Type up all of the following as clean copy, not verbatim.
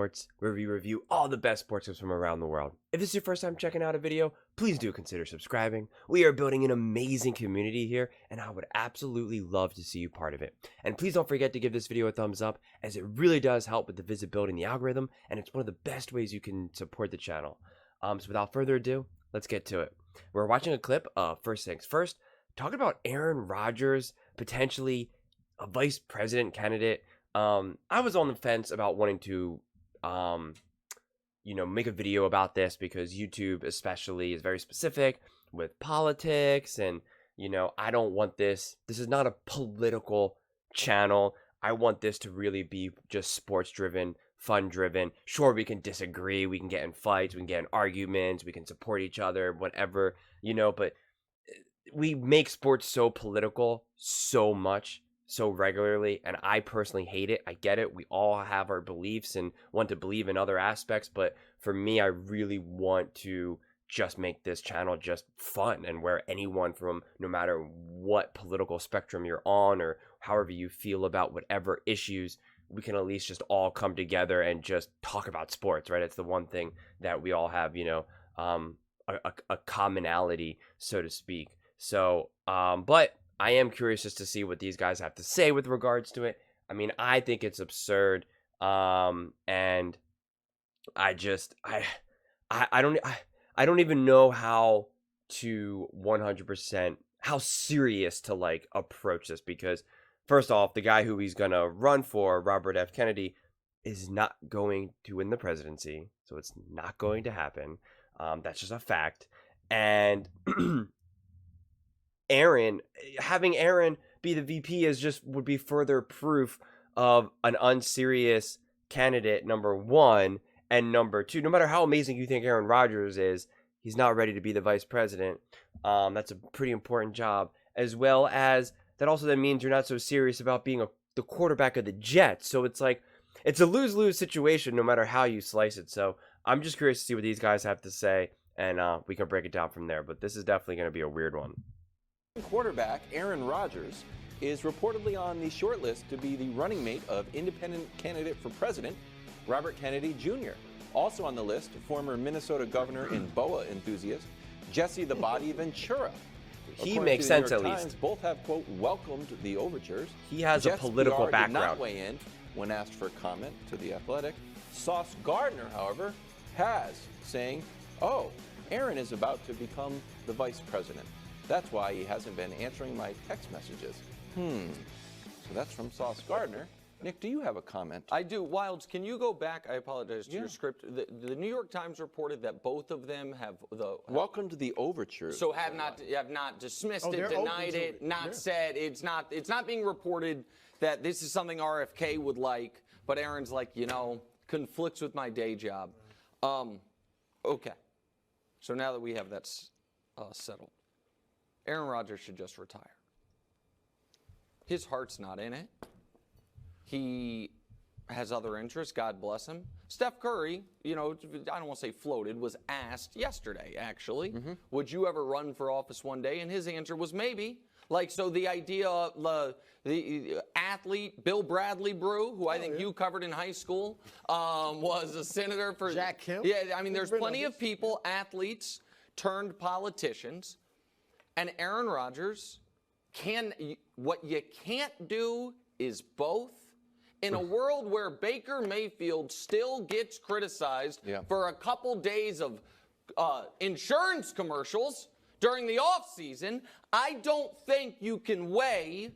Sports, where we review all the best sports clips from around the world. If this is your first time checking out a video, please do consider subscribing. We are building an amazing community here, and I would absolutely love to see you part of it. And please don't forget to give this video a thumbs up, as it really does help with the visibility in the algorithm, and it's one of the best ways you can support the channel. So without further ado, let's get to it. We're watching a clip of First Things First, talking about Aaron Rodgers, potentially a vice president candidate. I was on the fence about wanting to, make a video about this because YouTube especially is very specific with politics and, I don't want this. This is not a political channel. I want this to really be just sports driven, fun driven. Sure, we can disagree. We can get in fights. We can get in arguments. We can support each other, whatever, but we make sports so political so much, so regularly, and I personally hate it. I get it. We all have our beliefs and want to believe in other aspects, but for me, I really want to just make this channel just fun, and where anyone from, no matter what political spectrum you're on or however you feel about whatever issues, we can at least just all come together and just talk about sports, right? It's the one thing that we all have, a commonality, so to speak. So, but I am curious just to see what these guys have to say with regards to it. I mean, I think it's absurd. And I don't even know how to 100% how serious to like approach this, because first off, the guy who he's going to run for, Robert F. Kennedy, is not going to win the presidency. So it's not going to happen. That's just a fact. And having Aaron be the VP would be further proof of an unserious candidate, number one, and number two, no matter how amazing you think Aaron Rodgers is, he's not ready to be the vice president. That's a pretty important job, as well as that also then means you're not so serious about being the quarterback of the Jets. So it's like, it's a lose-lose situation no matter how you slice it. So I'm just curious to see what these guys have to say, and we can break it down from there. But this is definitely going to be a weird one. Quarterback Aaron Rodgers is reportedly on the short list to be the running mate of independent candidate for president Robert Kennedy Jr. Also on the list, former Minnesota governor and BOA enthusiast Jesse the Body Ventura. He makes sense, at least. Times, both have, quote, welcomed the overtures. He has a political background. Did not weigh in when asked for comment to The Athletic. Sauce Gardner, however, has, saying, Aaron is about to become the vice president. That's why he hasn't been answering my text messages. So that's from Sauce Gardner. Nick, do you have a comment? I do. Wilds, can you go back? I apologize to your script. The New York Times reported that both of them have welcome to the overture. So have not dismissed it, denied it, said it's not being reported that this is something RFK would like, but Aaron's like, conflicts with my day job. Okay. So now that we have that settled, Aaron Rodgers should just retire. His heart's not in it. He has other interests. God bless him. Steph Curry, I don't want to say floated, was asked yesterday, actually, would you ever run for office one day? And his answer was maybe. So the idea of the athlete, Bill Bradley Brew, who I think you covered in high school, was a senator for Jack Kemp. Yeah, I mean, there's plenty of people, athletes turned politicians. And Aaron Rodgers what you can't do is both. In a world where Baker Mayfield still gets criticized for a couple days of insurance commercials during the offseason, I don't think you can weigh.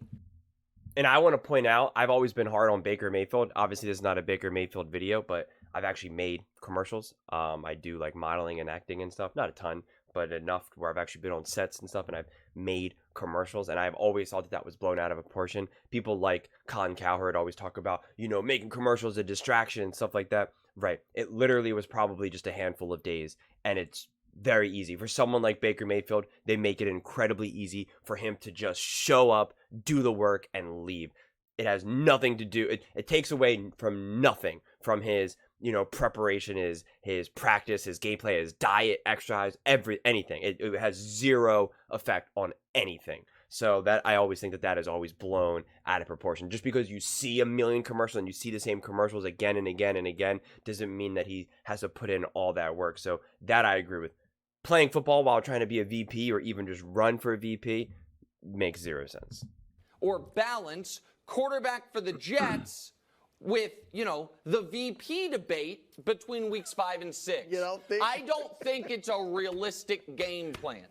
And I want to point out, I've always been hard on Baker Mayfield. Obviously, this is not a Baker Mayfield video, but I've actually made commercials. I do like modeling and acting and stuff. Not a ton, but enough where I've actually been on sets and stuff, and I've made commercials, and I've always thought that was blown out of proportion. People like Colin Cowherd always talk about, making commercials a distraction and stuff like that. Right. It literally was probably just a handful of days, and it's very easy. For someone like Baker Mayfield, they make it incredibly easy for him to just show up, do the work, and leave. It has nothing to do, it takes away from nothing from his preparation, his practice, his gameplay, his diet, exercise, anything. It has zero effect on anything. So that I always think that is always blown out of proportion. Just because you see a million commercials and you see the same commercials again and again and again doesn't mean that he has to put in all that work. So that I agree with. Playing football while trying to be a VP or even just run for a VP makes zero sense. Or balance quarterback for the Jets with, the VP debate between weeks 5 and 6. I don't think it's a realistic game plan.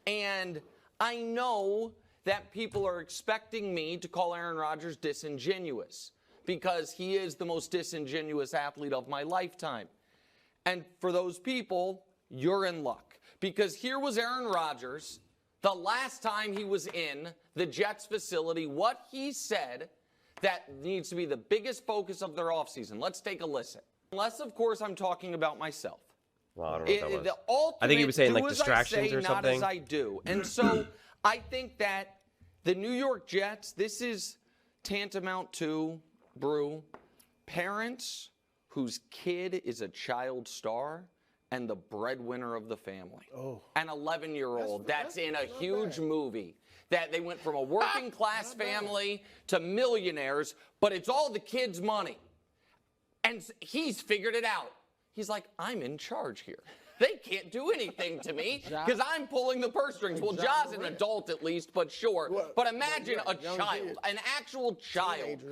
And I know that people are expecting me to call Aaron Rodgers disingenuous because he is the most disingenuous athlete of my lifetime. And for those people, you're in luck. Because here was Aaron Rodgers, the last time he was in the Jets facility, what he said that needs to be the biggest focus of their offseason. Let's take a listen. Unless, of course, I'm talking about myself. Well, I don't know what that was. Ultimate, I think he was saying, like, do as distractions I say, or something. Not as I do. And so I think that the New York Jets, this is tantamount to, Brew, parents whose kid is a child star and the breadwinner of the family. Oh. An 11-year-old that's in a huge movie. That they went from a working class family to millionaires, but it's all the kid's money. And he's figured it out. He's like, I'm in charge here. They can't do anything to me because I'm pulling the purse strings. Well, Ja's an adult at least, but sure. But imagine a child, an actual child.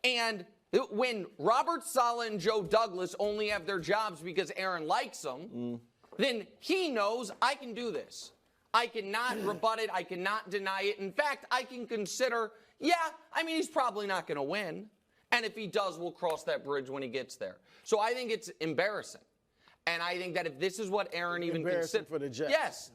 And when Robert Saleh and Joe Douglas only have their jobs because Aaron likes them, then he knows I can do this. I cannot rebut it. I cannot deny it. In fact, I can consider, he's probably not going to win. And if he does, we'll cross that bridge when he gets there. So I think it's embarrassing. And I think that if this is what Aaron even embarrassing for the Jets. Yes.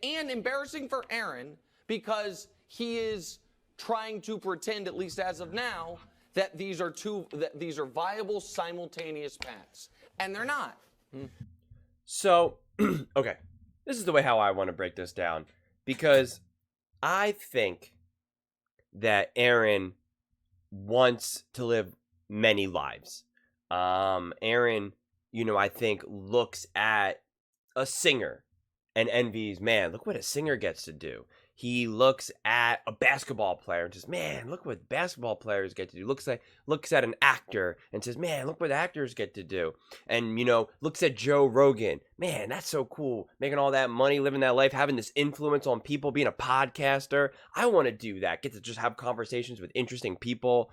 And embarrassing for Aaron because he is trying to pretend, at least as of now, that these are viable simultaneous paths. And they're not. So, okay. This is the way how I want to break this down. Because I think that Aaron wants to live many lives. Aaron, I think looks at a singer and envies, man, look what a singer gets to do. He looks at a basketball player and says, man, look what basketball players get to do. Looks at an actor and says, man, look what actors get to do. And, looks at Joe Rogan. Man, that's so cool. Making all that money, living that life, having this influence on people, being a podcaster. I want to do that. Get to just have conversations with interesting people,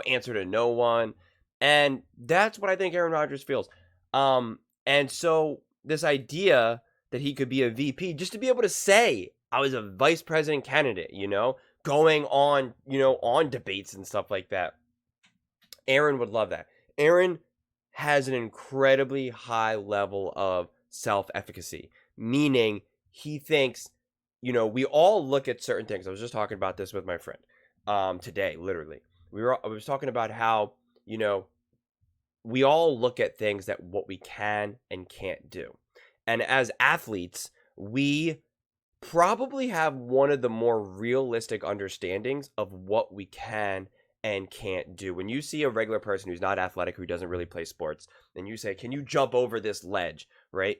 answer to no one. And that's what I think Aaron Rodgers feels. And so this idea that he could be a VP, just to be able to say, I was a vice president candidate, going on, on debates and stuff like that. Aaron would love that. Aaron has an incredibly high level of self-efficacy, meaning he thinks, we all look at certain things. I was just talking about this with my friend today, literally. I was talking about how, we all look at things that what we can and can't do. And as athletes, we probably have one of the more realistic understandings of what we can and can't do. When you see a regular person who's not athletic, who doesn't really play sports, and you say, can you jump over this ledge, right?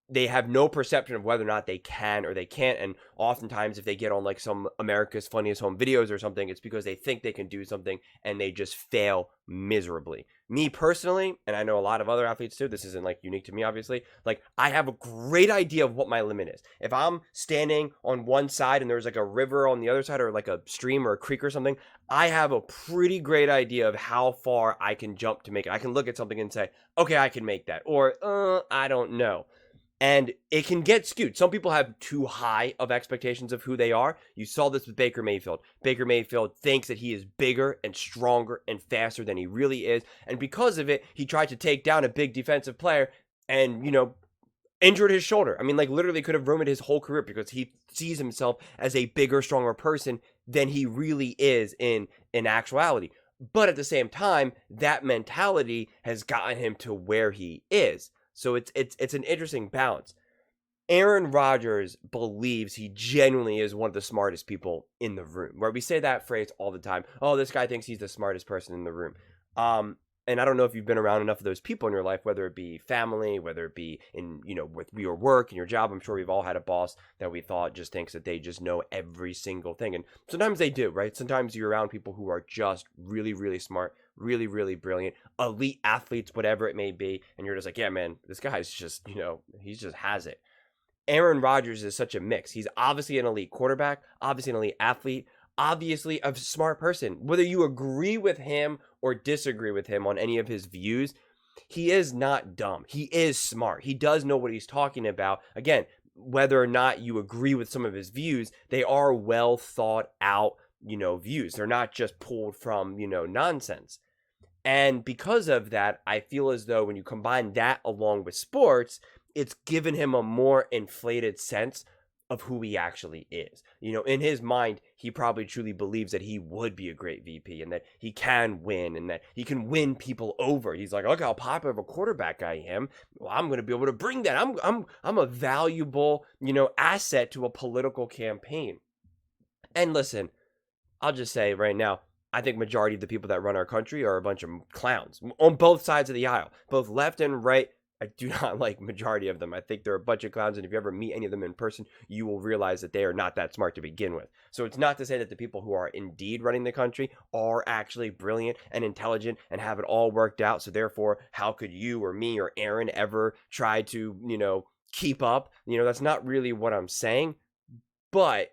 They have no perception of whether or not they can or they can't. And oftentimes if they get on like some America's Funniest Home Videos or something, it's because they think they can do something and they just fail miserably. Me personally, and I know a lot of other athletes too, this isn't like unique to me, obviously, like I have a great idea of what my limit is. If I'm standing on one side and there's like a river on the other side or like a stream or a creek or something, I have a pretty great idea of how far I can jump to make it. I can look at something and say, okay, I can make that. Or, I don't know. And it can get skewed. Some people have too high of expectations of who they are. You saw this with Baker Mayfield. Baker Mayfield thinks that he is bigger and stronger and faster than he really is. And because of it, he tried to take down a big defensive player and, injured his shoulder. I mean, like literally could have ruined his whole career because he sees himself as a bigger, stronger person than he really is in actuality. But at the same time, that mentality has gotten him to where he is. So it's an interesting balance. Aaron Rodgers believes he genuinely is one of the smartest people in the room. Where we say that phrase all the time. Oh, this guy thinks he's the smartest person in the room. And I don't know if you've been around enough of those people in your life, whether it be family, whether it be in, with your work and your job. I'm sure we've all had a boss that we thought just thinks that they just know every single thing. And sometimes they do, right? Sometimes you're around people who are just really, really smart, really, really brilliant, elite athletes, whatever it may be. And you're just like, yeah, man, this guy's just, he just has it. Aaron Rodgers is such a mix. He's obviously an elite quarterback, obviously an elite athlete, obviously a smart person. Whether you agree with him or disagree with him on any of his views, he is not dumb. He is smart. He does know what he's talking about. Again, whether or not you agree with some of his views, they are well thought out, views. They're not just pulled from, nonsense. And because of that, I feel as though when you combine that along with sports, it's given him a more inflated sense of who he actually is. In his mind, he probably truly believes that he would be a great VP and that he can win and that he can win people over. He's like, look how popular of a quarterback I am. Well, I'm going to be able to bring that. I'm a valuable, asset to a political campaign. And listen, I'll just say right now, I think majority of the people that run our country are a bunch of clowns on both sides of the aisle, both left and right. I do not like majority of them. I think they're a bunch of clowns, and if you ever meet any of them in person, you will realize that they are not that smart to begin with. So it's not to say that the people who are indeed running the country are actually brilliant and intelligent and have it all worked out. So therefore, how could you or me or Aaron ever try to, keep up? That's not really what I'm saying. But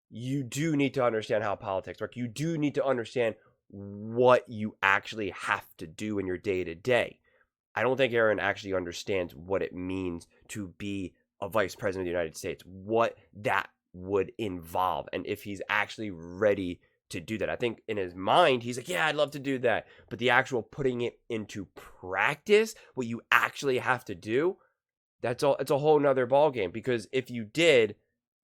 you do need to understand how politics work. You do need to understand what you actually have to do in your day-to-day. I don't think Aaron actually understands what it means to be a vice president of the United States, what that would involve, and if he's actually ready to do that. I think in his mind, he's like, yeah, I'd love to do that. But the actual putting it into practice, what you actually have to do, it's a whole nother ballgame. Because if you did,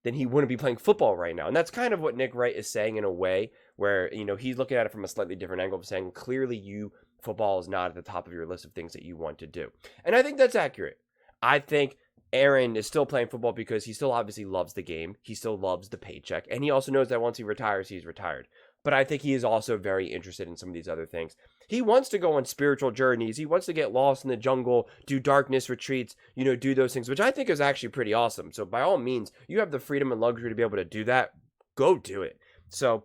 then he wouldn't be playing football right now. And that's kind of what Nick Wright is saying in a way where, he's looking at it from a slightly different angle of saying, clearly football is not at the top of your list of things that you want to do. And I think that's accurate. I think Aaron is still playing football because he still obviously loves the game. He still loves the paycheck. And he also knows that once he retires, he's retired. But I think he is also very interested in some of these other things. He wants to go on spiritual journeys. He wants to get lost in the jungle, do darkness retreats, do those things, which I think is actually pretty awesome. So by all means, you have the freedom and luxury to be able to do that. Go do it. So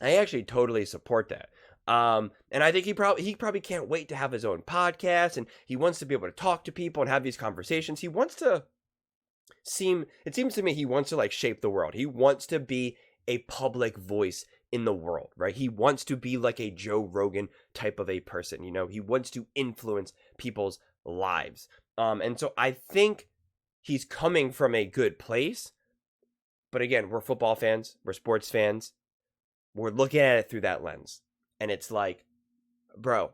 I actually totally support that. And I think he probably can't wait to have his own podcast, and he wants to be able to talk to people and have these conversations. He wants to it seems to me he wants to shape the world. He wants to be a public voice in the world, right? He wants to be like a Joe Rogan type of a person. He wants to influence people's lives. And so I think he's coming from a good place. But again, we're football fans, we're sports fans. We're looking at it through that lens. And it's like, bro,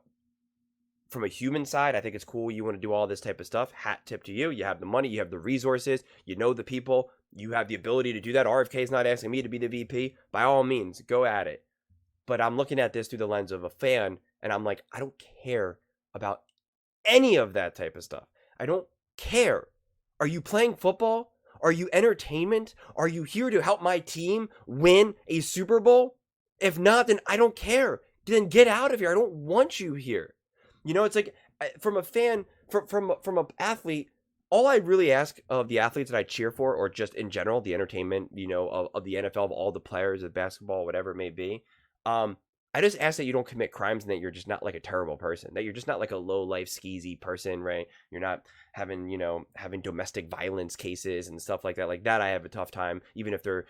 from a human side, I think it's cool. You want to do all this type of stuff. Hat tip to you. You have the money. You have the resources. You know the people. You have the ability to do that. RFK is not asking me to be the VP. By all means, go at it. But I'm looking at this through the lens of a fan. And I'm like, I don't care about any of that type of stuff. I don't care. Are you playing football? Are you entertainment? Are you here to help my team win a Super Bowl? If not, then I don't care. Then get out of here. I don't want you here. It's like from a fan, from an athlete, all I really ask of the athletes that I cheer for, or just in general, the entertainment, of the NFL, of all the players of basketball, whatever it may be, I just ask that you don't commit crimes and that you're just not like a terrible person, that you're just not like a low life skeezy person, right? You're not having, having domestic violence cases and stuff like that. Like that, I have a tough time, even if they're,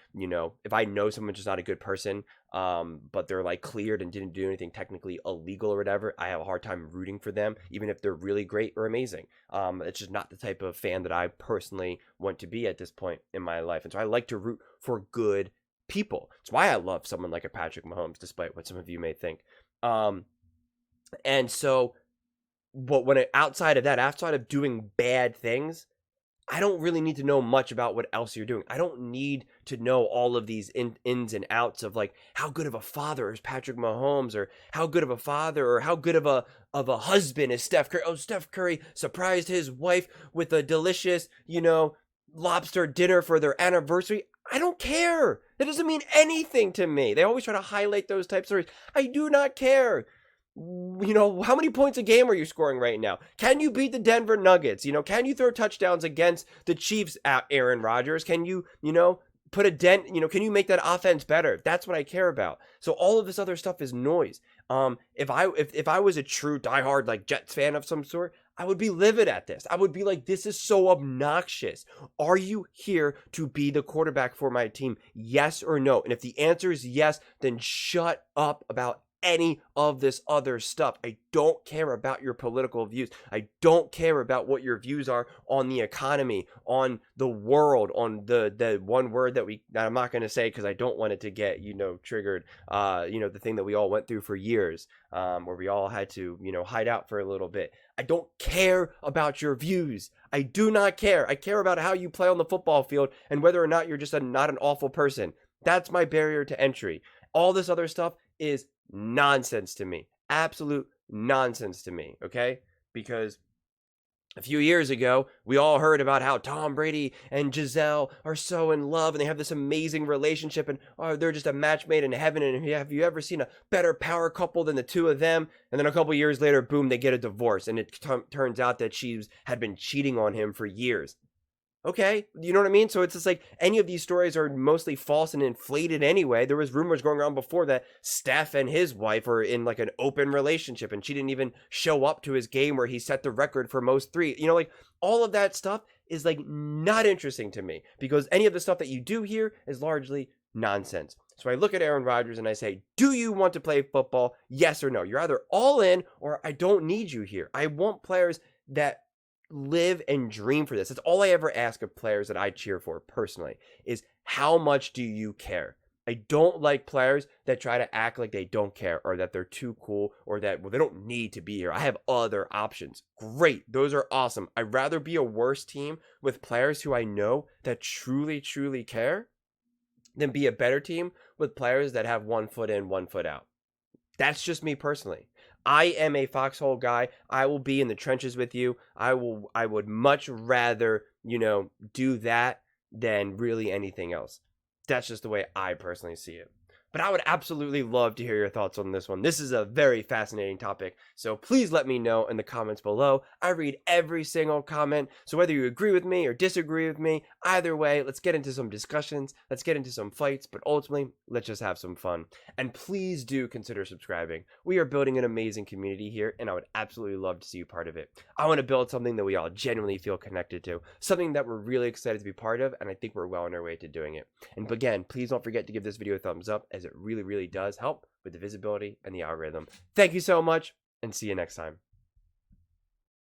if I know someone's just not a good person, but they're like cleared and didn't do anything technically illegal or whatever, I have a hard time rooting for them, even if they're really great or amazing. It's just not the type of fan that I personally want to be at this point in my life. And so I like to root for good people. It's why I love someone like a Patrick Mahomes, despite what some of you may think. And so, but when outside of doing bad things, I don't really need to know much about what else you're doing. I don't need to know all of these ins and outs of like how good of a father is Patrick Mahomes, or how good of a father, or how good of a husband is Steph Curry. Oh, Steph Curry surprised his wife with a delicious, lobster dinner for their anniversary. I don't care. That doesn't mean anything to me. They always try to highlight those type stories. I do not care. how many points a game are you scoring right now? Can you beat the Denver Nuggets? Can you throw touchdowns against the Chiefs at Aaron Rodgers? Can you, put a dent, can you make that offense better? That's what I care about. So all of this other stuff is noise. If I was a true diehard like Jets fan of some sort, I would be livid at this. I would be like, this is so obnoxious. Are you here to be the quarterback for my team? Yes or no? And if the answer is yes, then shut up about any of this other stuff. I don't care about your political views. I don't care about what your views are on the economy, on the world, on the one word that I'm not going to say because I don't want it to get, triggered. The thing that we all went through for years, where we all had to, hide out for a little bit. I don't care about your views. I do not care. I care about how you play on the football field and whether or not you're just not an awful person. That's my barrier to entry. All this other stuff is nonsense to me. Absolute nonsense to me, okay? Because a few years ago, we all heard about how Tom Brady and Giselle are so in love and they have this amazing relationship and they're just a match made in heaven. And have you ever seen a better power couple than the two of them? And then a couple years later, boom, they get a divorce. And it turns out that she had been cheating on him for years. Okay, you know what I mean? So it's just like any of these stories are mostly false and inflated anyway. There was rumors going around before that Steph and his wife are in like an open relationship and she didn't even show up to his game where he set the record for most three. Like all of that stuff is like not interesting to me because any of the stuff that you do here is largely nonsense. So I look at Aaron Rodgers and I say, do you want to play football? Yes or no? You're either all in or I don't need you here. I want players that live and dream for this. That's all I ever ask of players that I cheer for personally is how much do you care? I don't like players that try to act like they don't care or that they're too cool or that, they don't need to be here. I have other options. Great. Those are awesome. I'd rather be a worse team with players who I know that truly, truly care than be a better team with players that have 1 foot in, 1 foot out. That's just me personally. I am a foxhole guy. I will be in the trenches with you. I would much rather, do that than really anything else. That's just the way I personally see it. But I would absolutely love to hear your thoughts on this one. This is a very fascinating topic, so please let me know in the comments below. I read every single comment, so whether you agree with me or disagree with me, either way, let's get into some discussions, let's get into some fights, but ultimately, let's just have some fun. And please do consider subscribing. We are building an amazing community here, and I would absolutely love to see you part of it. I want to build something that we all genuinely feel connected to, something that we're really excited to be part of, and I think we're well on our way to doing it. And again, please don't forget to give this video a thumbs up, as it really, really does help with the visibility and the algorithm. Thank you so much, and see you next time.